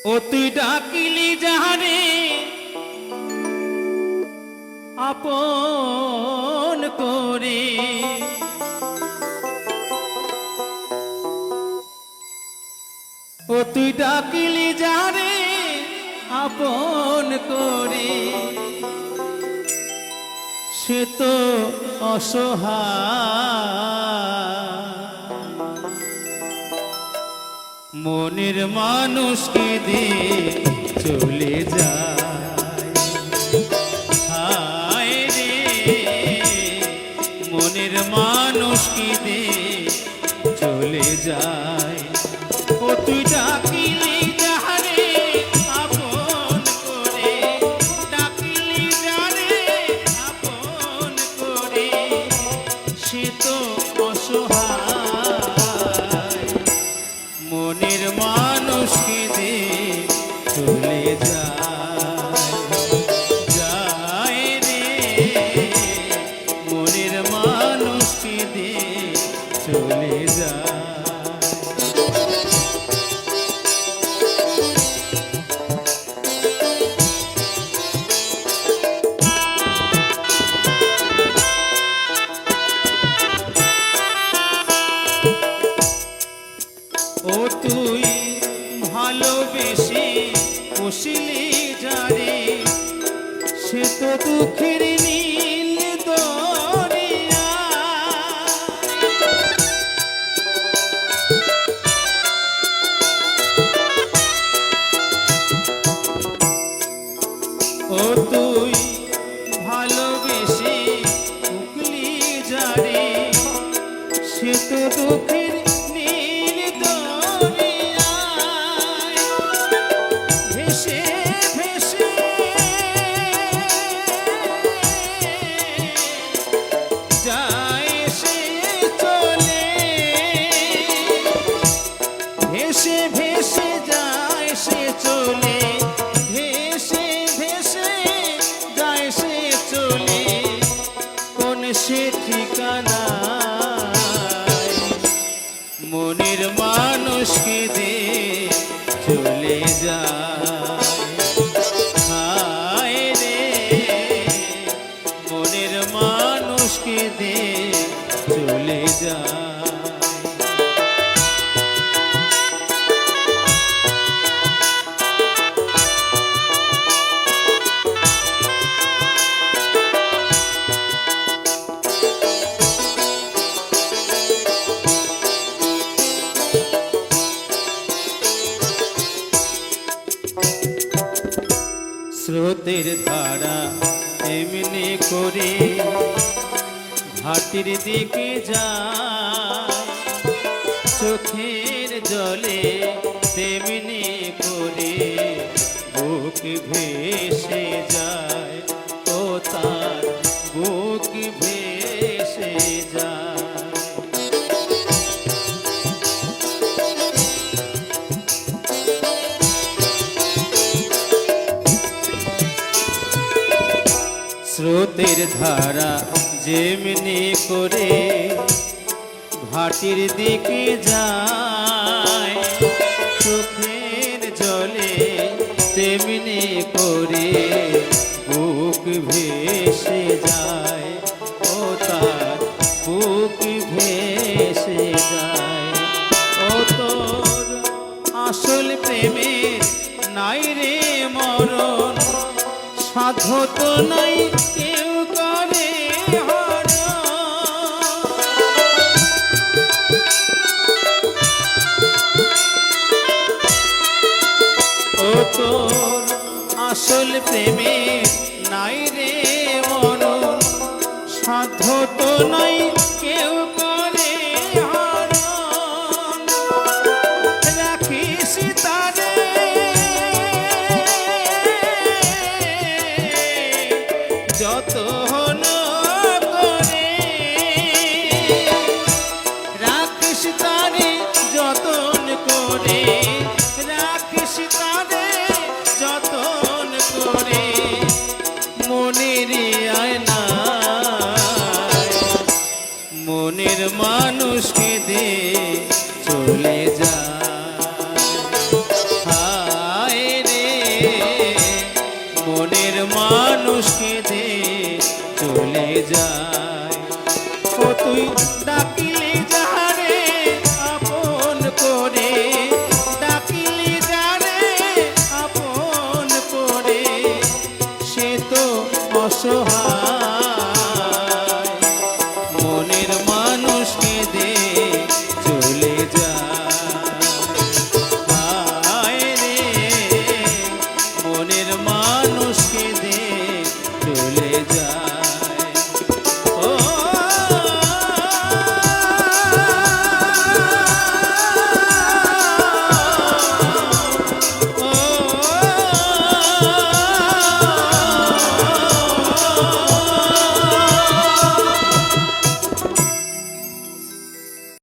ও তুই ডাকিলি যাহারে আপন করে, ও তুই ডাকিলি যাহারে আপন করে, সে তো অসহায় মনের মানুষকে দিয়ে চলে যায়। হায় রে মনের মানুষকে দিয়ে চলে যায়। ও তুই ডাকিলি যাহারে আপন করে, ডাকিলি যাহারে আপন করে, সে তো অসহায় মনের মানুষকে দিয়ে চলে যায় রে, মনের মানুষকে দিয়ে চলে যায়। ও তুই ভালোবেসে পুষিলি যারে, সে তো দুঃখের নীল দরিয়া। ও তুই ভালোবেসে পুষলি যারে, সে তো দুঃখের ভেসে ভেসে যায় সে চলে, ভেসে ভেসে যায় সে চলে, কোন সে ঠিকানা মনের মানুষকে দিয়ে চলে যায়। হায় রে মনের মানুষকে দিয়ে চলে যায়। স্রোতের ধারা এমনি করে ঘাটির দিকে যায়, চোখের জলে তেমনি করে বুক ভেসে যায়। ও তার বুক ভেসে যায়। স্রোতের ধারা যেমনি করে ঘাটির দিকে যায়, চোখের জলে তেমনি করে বুক ভেসে যায়। ও তার বুক ভেসে যায়। ও তোর আসল প্রেমের নাই রে মরণ, সাধ্য তো নাই কেউ করে হরণ। ও তোর আসল প্রেমে নাই রে মরণ, সাধ্য তো নাই